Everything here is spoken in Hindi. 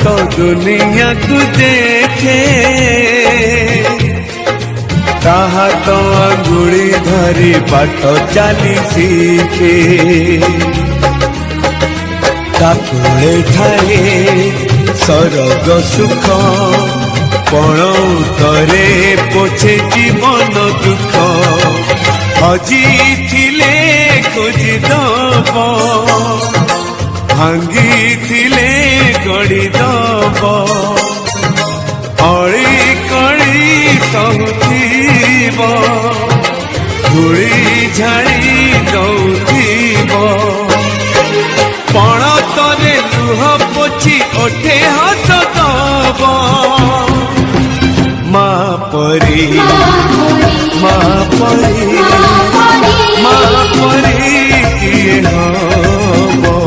तो दुनिया को देखे ताहा तो अंगुड़ी धरी बाट चली सीखे ताकुले थाए सरग सुख पण उतरे पोछे जीवन दुख हजी थिले खोजी दब भांगी थिले गड़ी दब अड़ी कड़ी सहुतीब धूली झाड़